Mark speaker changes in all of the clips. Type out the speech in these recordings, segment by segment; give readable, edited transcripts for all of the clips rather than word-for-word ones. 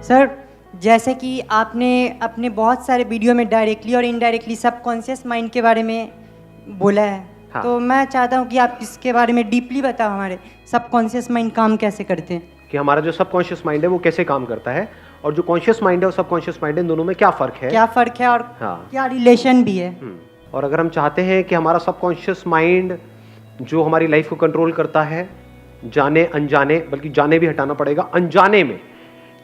Speaker 1: Sir, जैसे कि आपने अपने बहुत सारे वीडियो में डायरेक्टली और इनडायरेक्टली सबकॉन्शियस माइंड के बारे में बोला है।
Speaker 2: हाँ।
Speaker 1: तो मैं चाहता हूँ कि आप इसके बारे में डीपली बताओ, हमारे सबकॉन्शियस माइंड काम कैसे करते हैं।
Speaker 2: कि हमारा जो सबकॉन्शियस माइंड है वो कैसे काम करता है, और जो कॉन्शियस माइंड है और सबकॉन्शियस माइंड है, इन दोनों में क्या फ़र्क है।
Speaker 1: क्या फ़र्क है और
Speaker 2: हाँ।
Speaker 1: क्या रिलेशन भी है।
Speaker 2: और अगर हम चाहते हैं कि हमारा सबकॉन्शियस माइंड जो हमारी लाइफ को कंट्रोल करता है, जाने अनजाने, बल्कि जाने भी हटाना पड़ेगा, अनजाने में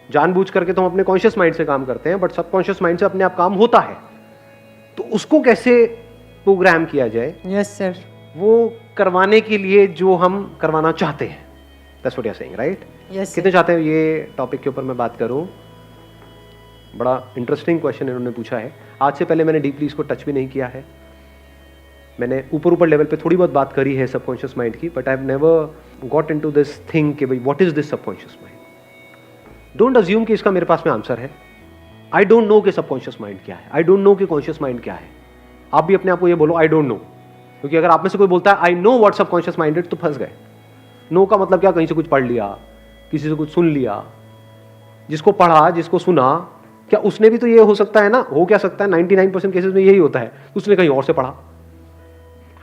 Speaker 2: जानबूझ करके तो हम अपने कॉन्शियस माइंड से काम करते हैं, बट सबकॉन्शियस माइंड से अपने आप काम होता है, तो उसको कैसे प्रोग्राम किया जाए।
Speaker 1: Yes sir.
Speaker 2: वो करवाने के लिए जो हम करवाना चाहते हैं, that's what you are saying, right.
Speaker 1: Yes
Speaker 2: कितने चाहते हैं ये टॉपिक के ऊपर मैं बात करूं। बड़ा इंटरेस्टिंग क्वेश्चन इन्होंने पूछा है। आज से पहले मैंने डीपली इसको टच भी नहीं किया है। मैंने ऊपर लेवल पे थोड़ी बहुत बात करी है सबकॉन्शियस माइंड की, but I have never got into this thing कि भाई what is this subconscious mind. Don't assume कि इसका मेरे पास में आंसर है। आई डोंट नो कि सबकॉन्शियस माइंड क्या है, आई डोंट नो कि कॉन्शियस माइंड क्या है। आप भी अपने आप को ये बोलो आई डोंट नो, क्योंकि अगर आप में से कोई बोलता है I know what subconscious mind is, तो फंस गए। नो का मतलब क्या, कहीं से कुछ पढ़ लिया, किसी से कुछ सुन लिया, जिसको पढ़ा जिसको सुना, क्या उसने भी तो ये हो सकता है ना, हो क्या सकता है 99% केसेस में यही होता है, उसने कहीं और से पढ़ा,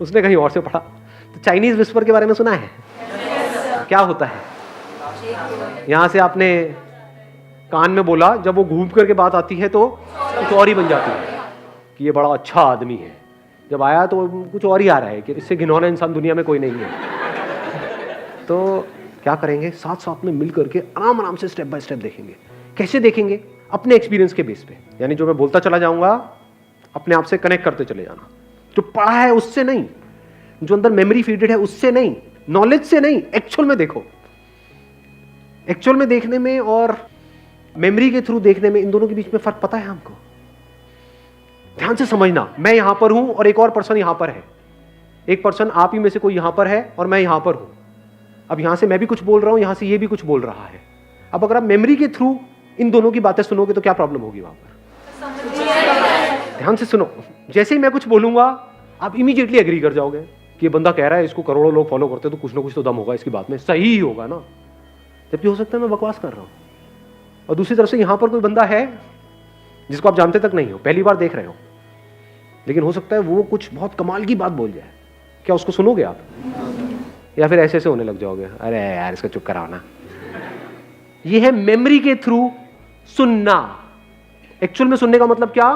Speaker 2: उसने कहीं और से पढ़ा। तो चाइनीज विस्पर के बारे में सुना है? क्या होता है, यहां से आपने कान में बोला, जब वो घूम करके बात आती है तो कुछ और ही बन जाती है कि ये बड़ा अच्छा आदमी है। जब आया तो कुछ और ही आ रहा है कि इससे घिनौना इंसान दुनिया में कोई नहीं है। तो क्या करेंगे, साथ साथ में मिल करके आराम आराम से स्टेप बाय स्टेप देखेंगे। कैसे देखेंगे? अपने एक्सपीरियंस के बेस पे, यानी जो मैं बोलता चला जाऊंगा अपने आप से कनेक्ट करते चले जाना। जो पढ़ा है उससे नहीं, जो अंदर मेमोरी फीडेड है उससे नहीं, नॉलेज से नहीं, एक्चुअल में देखो। एक्चुअल में देखने में और मेमोरी के थ्रू देखने में, इन दोनों के बीच में फर्क पता है हमको? ध्यान से समझना, मैं यहां पर हूं और एक और पर्सन यहां पर है। एक पर्सन आप ही में से कोई यहां पर है और मैं यहां पर हूं। अब यहां से मैं भी कुछ बोल रहा हूं, यहां से ये भी कुछ बोल रहा है। अब अगर आप मेमोरी के थ्रू इन दोनों की बातें सुनोगे तो क्या प्रॉब्लम होगी वहां पर? ध्यान से सुनो, जैसे ही मैं कुछ बोलूंगा आप इमीडिएटली एग्री कर जाओगे कि ये बंदा कह रहा है, इसको करोड़ों लोग फॉलो करते हैं, तो कुछ ना कुछ तो दम होगा इसकी बात में, सही ही होगा ना। जबकि हो सकता है मैं बकवास कर रहा हूं। और दूसरी तरफ से यहां पर कोई बंदा है जिसको आप जानते तक नहीं हो, पहली बार देख रहे हो, लेकिन हो सकता है वो कुछ बहुत कमाल की बात बोल जाए। क्या उसको सुनोगे आप, या फिर ऐसे ऐसे होने लग जाओगे, अरे यार इसका चुप कराओ ना। ये है मेमोरी के थ्रू सुनना। एक्चुअल में सुनने का मतलब क्या?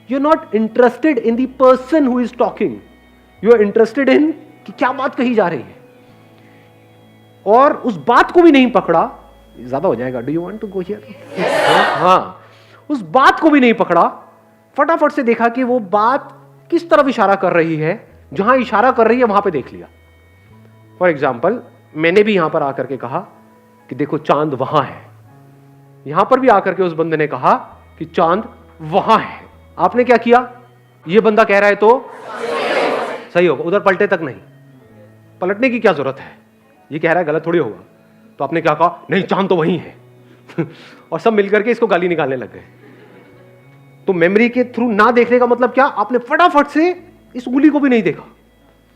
Speaker 2: You are not interested in the person who is talking, you are interested in कि क्या बात कही जा रही है, और उस बात को भी नहीं पकड़ा। ज्यादा हो जाएगा, do you want to go here? हाँ, उस बात को भी नहीं पकड़ा, फटाफट से देखा कि वो बात किस तरफ इशारा कर रही है, जहां इशारा कर रही है वहां पे देख लिया। फॉर एग्जाम्पल, मैंने भी यहां पर आकर के कहा कि देखो चांद वहां है, यहां पर भी आकर के उस बंदे ने कहा कि चांद वहां है। आपने क्या किया? ये बंदा कह रहा है तो सही होगा, उधर पलटे तक नहीं। पलटने की क्या जरूरत है, ये कह रहा है गलत थोड़ी होगा। तो आपने क्या कहा? नहीं, चांद तो वहीं है। और सब मिलकर के इसको गाली निकालने लग गए। तो मेमोरी के थ्रू ना देखने का मतलब क्या? आपने फटाफट से इस उंगली को भी नहीं देखा।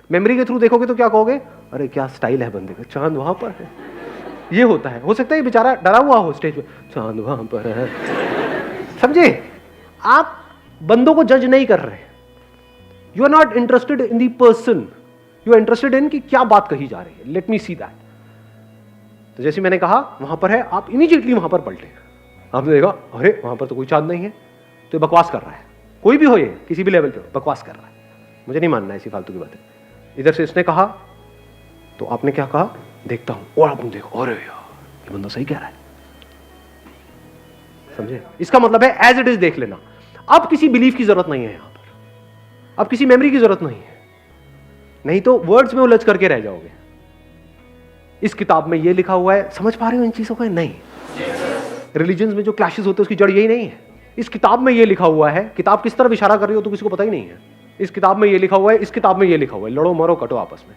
Speaker 2: मेमोरी के थ्रू देखोगे तो क्या कहोगे? अरे क्या स्टाइल है बंदे का, चांद वहां पर है। ये होता है। हो सकता है ये बेचारा डरा हुआ हो स्टेज पे, चांद वहां पर है। समझे? आप बंदों को जज नहीं कर रहे, you are not interested in the person, you are interested in कि क्या बात कही जा रही है। Let me see that. तो जैसे मैंने कहा वहां पर है, आप इमीडिएटली वहां पर पलटे। आपने देखा अरे वहां पर तो कोई चांद नहीं है, तो ये बकवास कर रहा है। कोई भी हो, ये किसी भी लेवल पे बकवास कर रहा है, मुझे नहीं मानना ऐसी फालतू की बातें। इधर से इसने कहा तो आपने क्या कहा? देखता हूं। और आपने देखा अरे यार ये बंदा सही कह रहा है। समझे? इसका मतलब है एज इट इज देख लेना। अब किसी बिलीफ की जरूरत नहीं है यहां पर, अब किसी मेमोरी की जरूरत नहीं है, नहीं तो वर्ड्स में उलझ करके रह जाओगे। इस किताब में ये लिखा हुआ है, समझ पा रहे हो इन चीजों को? नहीं। रिलीजन्स में जो क्लैशेस होते हैं उसकी जड़ यही नहीं है। इस किताब में ये लिखा हुआ है, किताब किस तरफ इशारा कर रही हो तो किसी को पता ही नहीं है। इस किताब में ये लिखा हुआ है, इस किताब में ये लिखा हुआ है, लड़ो मरो कटो आपस में।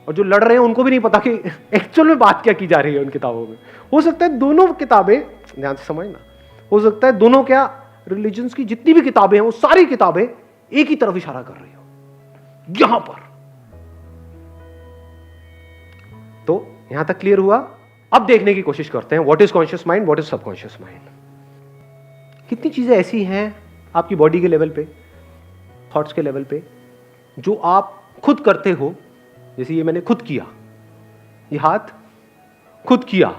Speaker 2: और जो लड़ रहे हैं उनको भी नहीं पता कि एक्चुअल में बात क्या की जा रही है उन किताबों में। हो सकता है दोनों किताबें, ध्यान से समझना, हो सकता है दोनों क्या रिलीजन्स की जितनी भी किताबें हैं वो सारी किताबें एक ही तरफ इशारा कर रही हो, यहां पर। तो यहां तक क्लियर हुआ? अब देखने की कोशिश करते हैं what is conscious mind, what is subconscious mind. कितनी चीजें ऐसी हैं आपकी बॉडी के लेवल पे, थॉट्स के लेवल पे, जो आप खुद करते हो। जैसे ये मैंने खुद किया, ये हाथ खुद किया।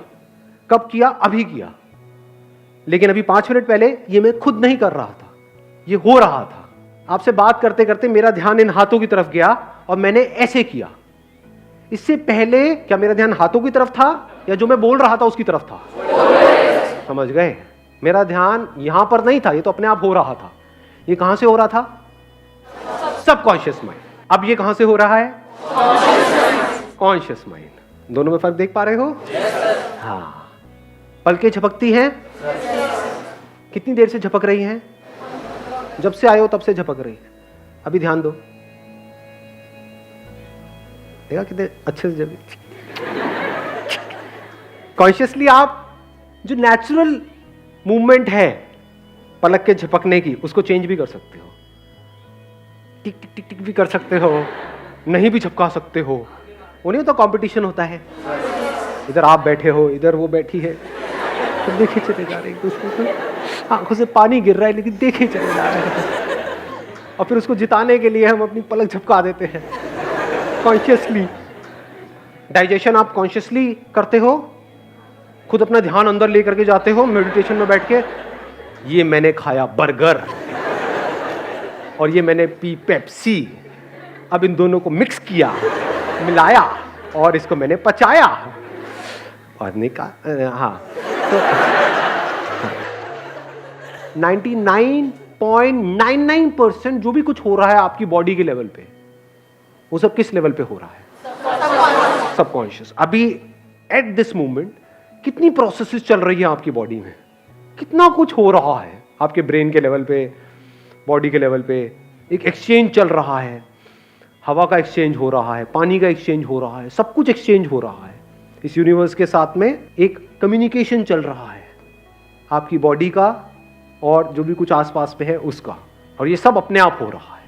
Speaker 2: कब किया? अभी किया। लेकिन अभी 5 मिनट पहले ये मैं खुद नहीं कर रहा था, ये हो रहा था। आपसे बात करते करते मेरा ध्यान इन हाथों की तरफ गया और मैंने ऐसे किया। इससे पहले क्या मेरा ध्यान हाथों की तरफ था या जो मैं बोल रहा था उसकी तरफ था? समझ गए? मेरा ध्यान यहां पर नहीं था, ये तो अपने आप हो रहा था। ये कहां से हो रहा था? Subconscious mind. अब ये कहां से हो रहा है? Conscious mind. दोनों में फर्क देख पा रहे हो? हाँ। पलकें झपकती हैं। कितनी देर से झपक रही हैं? जब से आए हो तब से झपक रही है। अभी ध्यान दो, देखा कितने अच्छे से जब कॉन्शियसली आप जो नेचुरल मूवमेंट है पलक के झपकने की, उसको चेंज भी कर सकते हो। टिक टिक टिक टिक भी कर सकते हो, नहीं भी झपका सकते हो। वो नहीं होता कंपटीशन होता है, इधर आप बैठे हो, इधर वो बैठी है, तो देखे चले जा रहे हैं दूसरे को, आंखों से पानी गिर रहा है लेकिन देखे चले जा रहे हैं। और फिर उसको जिताने के लिए हम अपनी पलक झपका देते हैं कॉन्शियसली। डाइजेशन आप कॉन्शियसली करते हो, खुद अपना ध्यान अंदर लेकर के जाते हो मेडिटेशन में बैठ के। ये मैंने खाया बर्गर और ये मैंने पी पेप्सी, अब इन दोनों को मिक्स किया, मिलाया और इसको मैंने पचाया और निकाल। हाँ, तो 99.99% जो भी कुछ हो रहा है आपकी बॉडी के लेवल पे, वो सब किस लेवल पे हो रहा है? सबकॉन्शियस। अभी एट दिस मोमेंट कितनी प्रोसेसेस चल रही है आपकी बॉडी में, कितना कुछ हो रहा है आपके ब्रेन के लेवल पे, बॉडी के लेवल पे। एक एक्सचेंज चल रहा है, हवा का एक्सचेंज हो रहा है, पानी का एक्सचेंज हो रहा है, सब कुछ एक्सचेंज हो रहा है। इस यूनिवर्स के साथ में एक कम्युनिकेशन चल रहा है आपकी बॉडी का और जो भी कुछ आसपास पे है उसका, और ये सब अपने आप हो रहा है।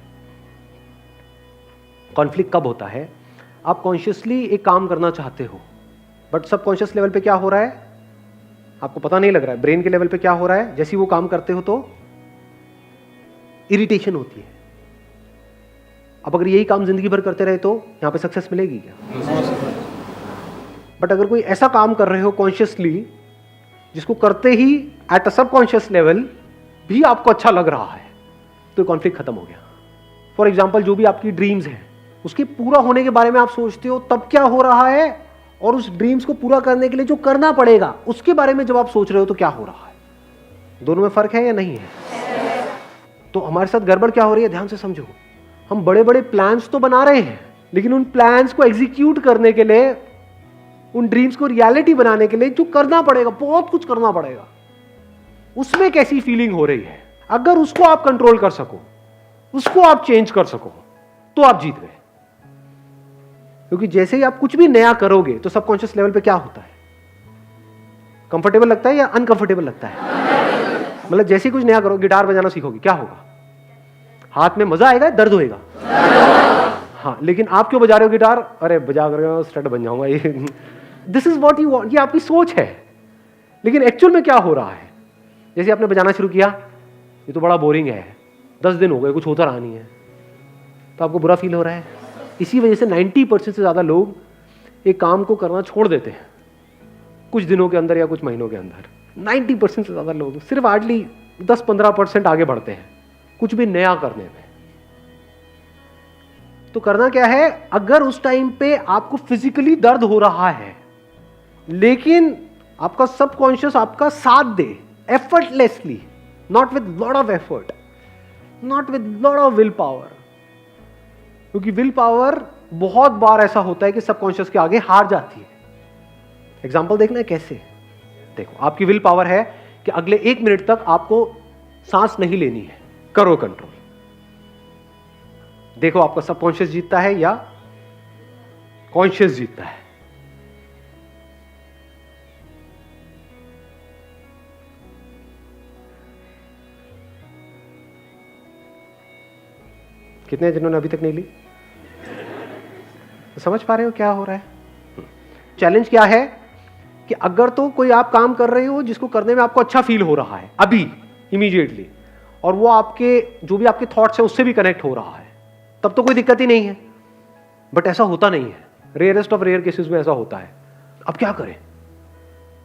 Speaker 2: कॉन्फ्लिक्ट कब होता है? आप कॉन्शियसली एक काम करना चाहते हो बट सबकॉन्शियस लेवल पे क्या हो रहा है आपको पता नहीं लग रहा है। ब्रेन के लेवल पे क्या हो रहा है, जैसे ही वो काम करते हो तो इरिटेशन होती है। अब अगर यही काम जिंदगी भर करते रहे तो यहां पे सक्सेस मिलेगी क्या? बट अगर कोई ऐसा काम कर रहे हो कॉन्शियसली जिसको करते ही एट अ सबकॉन्शियस लेवल भी आपको अच्छा लग रहा है, तो कॉन्फ्लिक्ट खत्म हो गया। फॉर एग्जाम्पल, जो भी आपकी ड्रीम्स हैं उसके पूरा होने के बारे में आप सोचते हो, तब क्या हो रहा है, और उस ड्रीम्स को पूरा करने के लिए जो करना पड़ेगा उसके बारे में जब आप सोच रहे हो तो क्या हो रहा है? दोनों में फर्क है या नहीं है? तो हमारे साथ गड़बड़ क्या हो रही है, ध्यान से समझो। हम बड़े बड़े प्लान्स तो बना रहे हैं, लेकिन उन प्लान्स को एग्जीक्यूट करने के लिए, उन ड्रीम्स को रियलिटी बनाने के लिए जो करना पड़ेगा, बहुत कुछ करना पड़ेगा, उसमें कैसी फीलिंग हो रही है, अगर उसको आप कंट्रोल कर सको, उसको आप चेंज कर सको, तो आप जीत गए। क्योंकि जैसे ही आप कुछ भी नया करोगे तो सबकॉन्शियस लेवल पे क्या होता है? कंफर्टेबल लगता है या अनकंफर्टेबल लगता है? मतलब जैसे ही कुछ नया करो, गिटार बजाना सीखोगे, क्या होगा? हाथ में मजा आएगा, दर्द होएगा? हाँ, लेकिन आप क्यों बजा रहे हो गिटार? अरे बजा कर स्टड बन जाऊंगा। ये this is what you want, ये आपकी सोच है। लेकिन एक्चुअल में क्या हो रहा है? जैसे आपने बजाना शुरू किया, ये तो बड़ा बोरिंग है, 10 दिन हो गए, कुछ होता रहा नहीं है, तो आपको बुरा फील हो रहा है। इसी वजह से 90% से ज्यादा लोग एक काम को करना छोड़ देते हैं कुछ दिनों के अंदर या कुछ महीनों के अंदर। 90% से ज्यादा लोग सिर्फ हार्डली 10-15% आगे बढ़ते हैं कुछ भी नया करने में। तो करना क्या है, अगर उस टाइम पे आपको फिजिकली दर्द हो रहा है लेकिन आपका सबकॉन्शियस आपका साथ दे effortlessly, not with lot of effort, not with lot of will power, क्योंकि विल पावर बहुत बार ऐसा होता है कि सबकॉन्शियस के आगे हार जाती है। एग्जांपल देखना है कैसे। देखो, आपकी विल पावर है कि अगले 1 मिनट तक आपको सांस नहीं लेनी है, करो कंट्रोल। देखो आपका सबकॉन्शियस जीतता है या कॉन्शियस जीतता है। कितने जिन्होंने अभी तक नहीं ली? तो समझ पा रहे हो क्या हो रहा है? चैलेंज क्या है कि अगर तो कोई आप काम कर रहे हो जिसको करने में आपको अच्छा फील हो रहा है अभी इमीडिएटली, और वो आपके जो भी आपके थॉट्स है उससे भी कनेक्ट हो रहा है, तब तो कोई दिक्कत ही नहीं है। बट ऐसा होता नहीं है, रेयरेस्ट ऑफ रेयर केसेस में ऐसा होता है। अब क्या करें?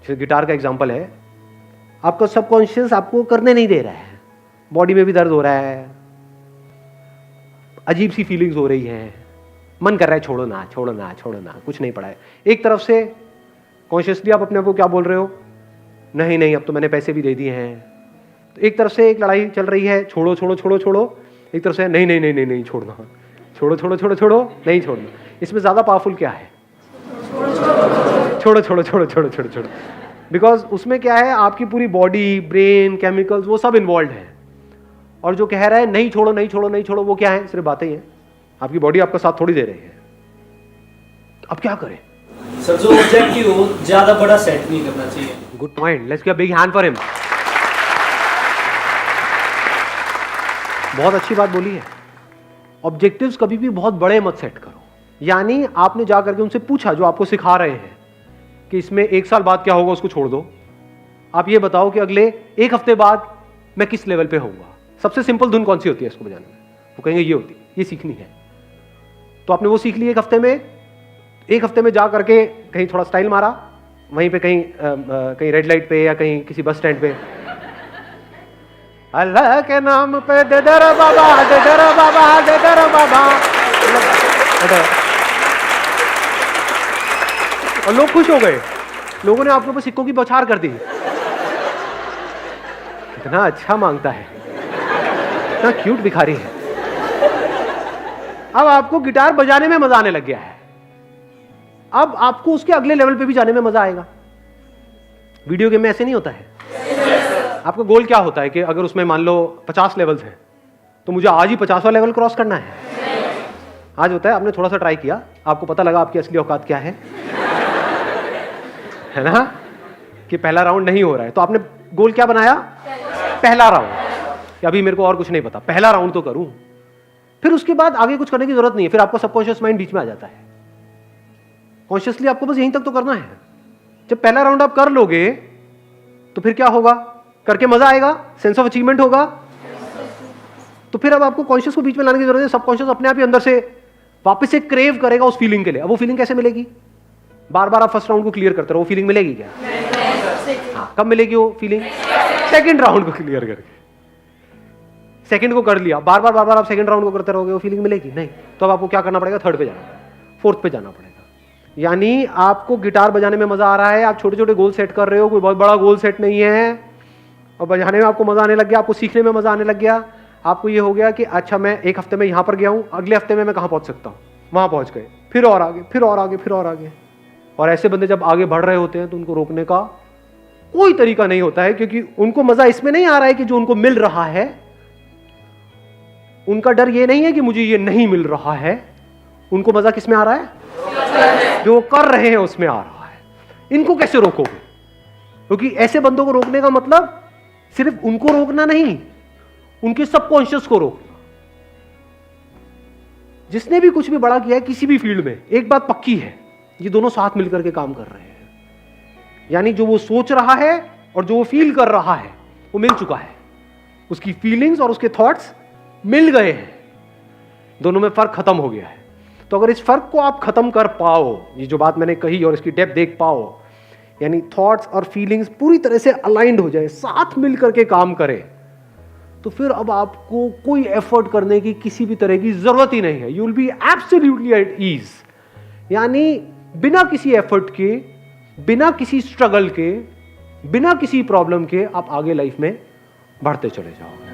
Speaker 2: जैसे गिटार का एग्जांपल है, आपका सबकॉन्शियस आपको करने नहीं दे रहा है, बॉडी में भी दर्द हो रहा है, अजीब सी फीलिंग्स हो रही हैं, मन कर रहा है छोड़ो ना छोड़ो ना छोड़ो ना, कुछ नहीं पड़ा है। एक तरफ से कॉन्शियसली आप अपने आप को क्या बोल रहे हो, नहीं नहीं अब तो मैंने पैसे भी दे दिए हैं। तो एक तरफ से एक लड़ाई चल रही है, छोड़ो छोड़ो छोड़ो छोड़ो, एक तरफ से नहीं नहीं नहीं नहीं नहीं छोड़ना, छोड़ो छोड़ो छोड़ो छोड़ो नहीं छोड़ना। इसमें ज्यादा पावरफुल क्या है? छोड़ो छोड़ो छोड़ो छोड़ो छोड़ो छोड़ो। बिकॉज उसमें क्या है, आपकी पूरी बॉडी, ब्रेन, केमिकल्स वो सब इन्वॉल्व है। और जो कह रहा है नहीं छोड़ो नहीं छोड़ो नहीं छोड़ो, वो क्या है? सिर्फ बातें ही हैं। आपकी बॉडी आपका साथ थोड़ी दे रही है। अब क्या करें?
Speaker 3: सर जो ऑब्जेक्टिव हो ज्यादा बड़ा सेट नहीं करना चाहिए।
Speaker 2: Good point, let's give a big hand for him. बहुत अच्छी बात बोली है। ऑब्जेक्टिव्स कभी भी बहुत बड़े मत सेट करो। यानी आपने जा करके उनसे पूछा जो आपको सिखा रहे हैं कि इसमें 1 साल बाद क्या होगा, उसको छोड़ दो। आप ये बताओ कि अगले 1 हफ्ते बाद मैं किस लेवल पे होऊंगा। सबसे सिंपल धुन कौन सी होती है इसको बजाने में? वो कहेंगे ये होती, ये सीखनी है। तो आपने वो सीख ली 1 हफ्ते में। 1 हफ्ते में जा करके कहीं थोड़ा स्टाइल मारा, वहीं पे कहीं रेड लाइट पे या कहीं किसी बस स्टैंड पे, अल्लाह के नाम पे दे दर बाबा दे दर बाबा दे दर बाबा, और लोग खुश हो गए। लोगों ने आपके ऊपर सिक्कों की बौछार कर दी। कितना अच्छा मांगता है, कितना क्यूट भिखारी है। अब आपको गिटार बजाने में मजा आने लग गया है। अब आपको उसके अगले लेवल पे भी जाने में मजा आएगा। वीडियो गेम में ऐसे नहीं होता है। आपका गोल क्या होता है कि अगर उसमें मान लो 50 लेवल्स हैं तो मुझे आज ही 50वां लेवल क्रॉस करना है। आज होता है आपने थोड़ा सा ट्राई किया, आपको पता लगा आपकी असली औकात क्या है ना, कि पहला राउंड नहीं हो रहा है, तो आपने गोल क्या बनाया? पहला राउंड, कि अभी मेरे को और कुछ नहीं पता, पहला राउंड तो करूं। फिर उसके बाद आगे कुछ करने की जरूरत नहीं है। फिर आपका सबकॉन्शियस माइंड बीच में आ जाता है। कॉन्शियसली आपको बस यहीं तक तो करना है। जब पहला राउंड आप कर लोगे तो फिर क्या होगा? करके मजा आएगा, सेंस ऑफ अचीवमेंट होगा। तो फिर अब आपको कॉन्शियस को बीच में लाने की जरूरत है। सबकॉन्शियस अपने आप ही अंदर से वापस से क्रेव करेगा उस फीलिंग के लिए। अब वो फीलिंग कैसे मिलेगी? बार बार आप फर्स्ट राउंड को क्लियर करते रहो, वो फीलिंग मिलेगी क्या? हाँ, कब मिलेगी वो फीलिंग? सेकंड राउंड को क्लियर करके। सेकंड को कर लिया, बार बार आप सेकंड राउंड को करते रहोगे, वो फीलिंग मिलेगी नहीं। तो अब आपको क्या करना पड़ेगा? थर्ड पे जाना पड़ेगा, फोर्थ पे जाना पड़ेगा। यानी आपको गिटार बजाने में मजा आ रहा है, आप छोटे छोटे गोल सेट कर रहे हो, कोई बहुत बड़ा गोल सेट नहीं है, और बजाने में आपको मजा आने लग गया, आपको सीखने में मजा आने लग गया। आपको ये हो गया कि अच्छा मैं 1 हफ्ते में यहां पर गया हूं, अगले हफ्ते में मैं कहां पहुंच सकता हूं? वहां पहुंच गए, फिर और आगे फिर और आगे फिर और आगे। और ऐसे बंदे जब आगे बढ़ रहे होते हैं तो उनको रोकने का कोई तरीका नहीं होता है, क्योंकि उनको मजा इसमें नहीं आ रहा है कि जो उनको मिल रहा है। उनका डर ये नहीं है कि मुझे ये नहीं मिल रहा है, उनको मजा किस में आ रहा है? जो कर रहे हैं उसमें आ रहा है। इनको कैसे रोकोगे? क्योंकि ऐसे बंदों को रोकने का मतलब सिर्फ उनको रोकना नहीं, उनके सबकॉन्शियस को रोकना। जिसने भी कुछ भी बड़ा किया है किसी भी फील्ड में, एक बात पक्की है, ये दोनों साथ मिलकर के काम कर रहे हैं। यानी जो वो सोच रहा है और जो वो फील कर रहा है वो मिल चुका है। उसकी फीलिंग्स और उसके थॉट्स मिल गए हैं, दोनों में फर्क खत्म हो गया है। तो अगर इस फर्क को आप खत्म कर पाओ, ये जो बात मैंने कही और इसकी डेप्थ देख पाओ, यानी थॉट्स और फीलिंग्स पूरी तरह से अलाइंड हो जाए, साथ मिल करके काम करे, तो फिर अब आपको कोई एफर्ट करने की किसी भी तरह की जरूरत ही नहीं है। You will be absolutely at ease. यानी बिना किसी एफर्ट के, बिना किसी स्ट्रगल के, बिना किसी प्रॉब्लम के आप आगे लाइफ में बढ़ते चले जाओगे।